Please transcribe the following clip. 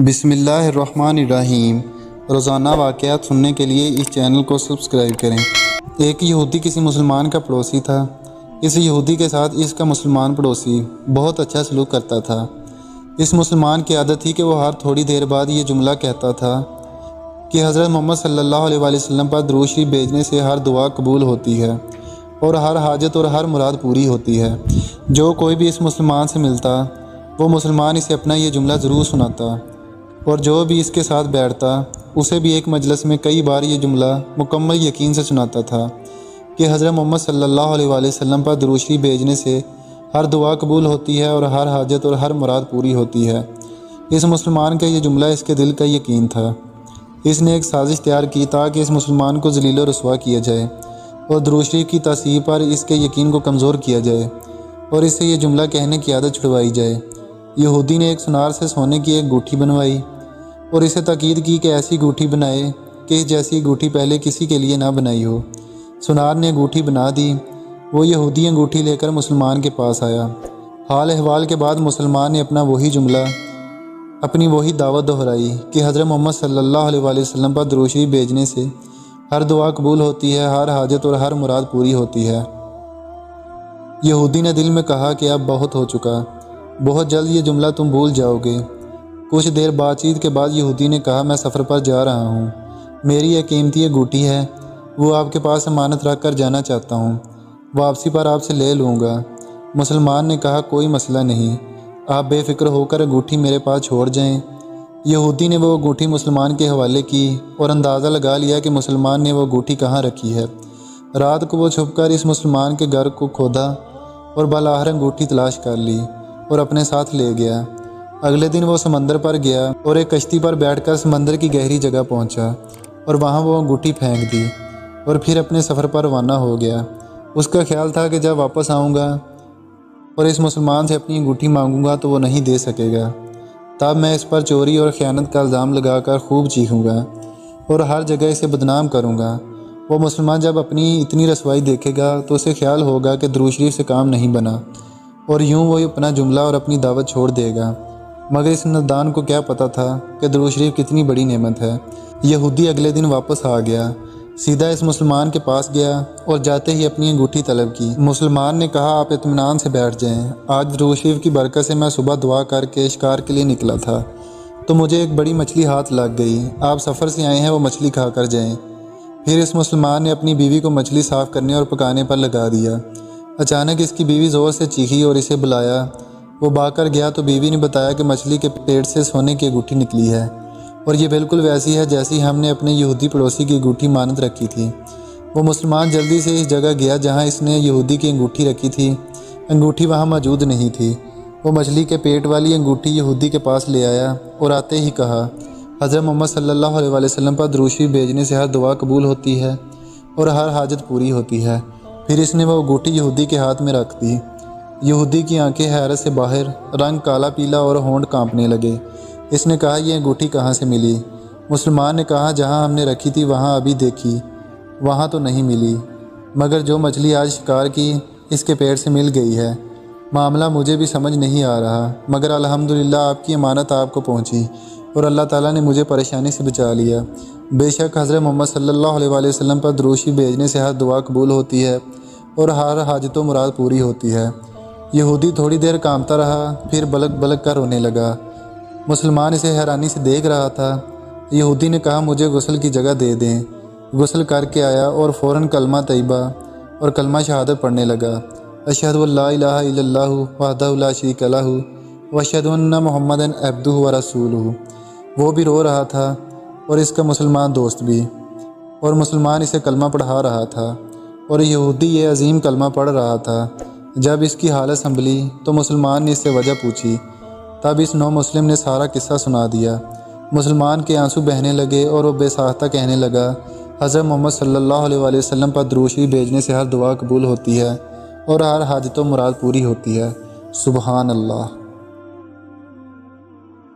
بسم اللہ الرحمن الرحیم۔ روزانہ واقعات سننے کے لیے اس چینل کو سبسکرائب کریں۔ ایک یہودی کسی مسلمان کا پڑوسی تھا۔ اس یہودی کے ساتھ اس کا مسلمان پڑوسی بہت اچھا سلوک کرتا تھا۔ اس مسلمان کی عادت تھی کہ وہ ہر تھوڑی دیر بعد یہ جملہ کہتا تھا کہ حضرت محمد صلی اللہ علیہ وسلم پر درود شریف بھیجنے سے ہر دعا قبول ہوتی ہے اور ہر حاجت اور ہر مراد پوری ہوتی ہے۔ جو کوئی بھی اس مسلمان سے ملتا وہ مسلمان اسے اپنا یہ جملہ ضرور سناتا، اور جو بھی اس کے ساتھ بیٹھتا اسے بھی ایک مجلس میں کئی بار یہ جملہ مکمل یقین سے سناتا تھا کہ حضرت محمد صلی اللہ علیہ وسلم پر درود شریف بھیجنے سے ہر دعا قبول ہوتی ہے اور ہر حاجت اور ہر مراد پوری ہوتی ہے۔ اس مسلمان کا یہ جملہ اس کے دل کا یقین تھا۔ اس نے ایک سازش تیار کی تاکہ اس مسلمان کو ذلیل و رسوا کیا جائے اور درود شریف کی تاثیر پر اس کے یقین کو کمزور کیا جائے اور اس سے یہ جملہ کہنے کی عادت چھڑوائی جائے۔ یہودی نے ایک سنار سے سونے کی ایک گوٹھی بنوائی اور اسے تاکید کی کہ ایسی گوٹھی بنائے کہ اس جیسی گوٹھی پہلے کسی کے لیے نہ بنائی ہو۔ سنار نے گوٹھی بنا دی۔ وہ یہودی انگوٹھی لے کر مسلمان کے پاس آیا۔ حال احوال کے بعد مسلمان نے اپنا وہی جملہ، اپنی وہی دعوت دہرائی کہ حضرت محمد صلی اللہ علیہ وسلم پر درود شریف بھیجنے سے ہر دعا قبول ہوتی ہے، ہر حاجت اور ہر مراد پوری ہوتی ہے۔ یہودی نے دل میں کہا کہ اب بہت ہو چکا، بہت جلد یہ جملہ تم بھول جاؤ گے۔ کچھ دیر بات چیت کے بعد یہودی نے کہا، میں سفر پر جا رہا ہوں، میری ایک قیمتی گوٹھی ہے، وہ آپ کے پاس امانت رکھ کر جانا چاہتا ہوں، واپسی پر آپ سے لے لوں گا۔ مسلمان نے کہا، کوئی مسئلہ نہیں، آپ بے فکر ہو کر انگوٹھی میرے پاس چھوڑ جائیں۔ یہودی نے وہ انگوٹھی مسلمان کے حوالے کی اور اندازہ لگا لیا کہ مسلمان نے وہ انگوٹھی کہاں رکھی ہے۔ رات کو وہ چھپ کر اس مسلمان کے گھر کو کھودا اور بالآخر انگوٹھی تلاش کر لی اور اپنے ساتھ لے گیا۔ اگلے دن وہ سمندر پر گیا اور ایک کشتی پر بیٹھ کر سمندر کی گہری جگہ پہنچا اور وہاں وہ انگوٹھی پھینک دی اور پھر اپنے سفر پر روانہ ہو گیا۔ اس کا خیال تھا کہ جب واپس آؤں گا اور اس مسلمان سے اپنی انگوٹھی مانگوں گا تو وہ نہیں دے سکے گا، تب میں اس پر چوری اور خیانت کا الزام لگا کر خوب چیخوں گا اور ہر جگہ اسے بدنام کروں گا۔ وہ مسلمان جب اپنی اتنی رسوائی دیکھے گا تو اسے خیال ہوگا کہ درود شریف سے کام نہیں بنا اور یوں وہ اپنا جملہ اور اپنی دعوت چھوڑ دے گا۔ مگر اس نادان کو کیا پتہ تھا کہ درود شریف کتنی بڑی نعمت ہے۔ یہودی اگلے دن واپس آ گیا، سیدھا اس مسلمان کے پاس گیا اور جاتے ہی اپنی انگوٹھی طلب کی۔ مسلمان نے کہا، آپ اطمینان سے بیٹھ جائیں، آج درود شریف کی برکت سے میں صبح دعا کر کے شکار کے لیے نکلا تھا تو مجھے ایک بڑی مچھلی ہاتھ لگ گئی، آپ سفر سے آئے ہیں، وہ مچھلی کھا کر جائیں۔ پھر اس مسلمان نے اپنی بیوی کو مچھلی صاف کرنے اور پکانے پر لگا دیا۔ اچانک اس کی بیوی زور سے چیخی اور اسے بلایا۔ وہ بھاگ کر گیا تو بیوی نے بتایا کہ مچھلی کے پیٹ سے سونے کی انگوٹھی نکلی ہے اور یہ بالکل ویسی ہے جیسی ہم نے اپنے یہودی پڑوسی کی انگوٹھی مانت رکھی تھی۔ وہ مسلمان جلدی سے اس جگہ گیا جہاں اس نے یہودی کی انگوٹھی رکھی تھی۔ انگوٹھی وہاں موجود نہیں تھی۔ وہ مچھلی کے پیٹ والی انگوٹھی یہودی کے پاس لے آیا اور آتے ہی کہا، حضرت محمد صلی اللہ علیہ وسلم پر درود شریف بھیجنے سے ہر دعا قبول ہوتی ہے اور ہر حاجت پوری ہوتی ہے۔ پھر اس نے وہ انگوٹھی یہودی کے ہاتھ میں رکھ دی۔ یہودی کی آنکھیں حیرت سے باہر، رنگ کالا پیلا اور ہونٹ کانپنے لگے۔ اس نے کہا، یہ انگوٹھی کہاں سے ملی؟ مسلمان نے کہا، جہاں ہم نے رکھی تھی وہاں ابھی دیکھی، وہاں تو نہیں ملی، مگر جو مچھلی آج شکار کی اس کے پیٹ سے مل گئی ہے۔ معاملہ مجھے بھی سمجھ نہیں آ رہا، مگر الحمدللہ آپ کی امانت آپ کو پہنچی اور اللہ تعالیٰ نے مجھے پریشانی سے بچا لیا۔ بے شک حضرت محمد صلی اللہ علیہ وسلم پر درود شریف بھیجنے سے ہر دعا قبول ہوتی ہے اور ہر حاجت و مراد پوری ہوتی ہے۔ یہودی تھوڑی دیر کانپتا رہا، پھر بلک بلک کر رونے لگا۔ مسلمان اسے حیرانی سے دیکھ رہا تھا۔ یہودی نے کہا، مجھے غسل کی جگہ دے دیں۔ غسل کر کے آیا اور فوراً کلمہ طیبہ اور کلمہ شہادت پڑھنے لگا، اشہد ان لا الہ الا اللہ وحدہ لا شریک لہ واشہد ان محمدا عبدہ ورسولہ۔ وہ بھی رو رہا تھا اور اس کا مسلمان دوست بھی، اور مسلمان اسے کلمہ پڑھا رہا تھا اور یہودی یہ عظیم کلمہ پڑھ رہا تھا۔ جب اس کی حالت سنبھلی تو مسلمان نے اس سے وجہ پوچھی، تب اس نو مسلم نے سارا قصہ سنا دیا۔ مسلمان کے آنسو بہنے لگے اور وہ بے ساختہ کہنے لگا، حضرت محمد صلی اللہ علیہ وسلم پر درود شریف بھیجنے سے ہر دعا قبول ہوتی ہے اور ہر حاجت و مراد پوری ہوتی ہے۔ سبحان اللہ۔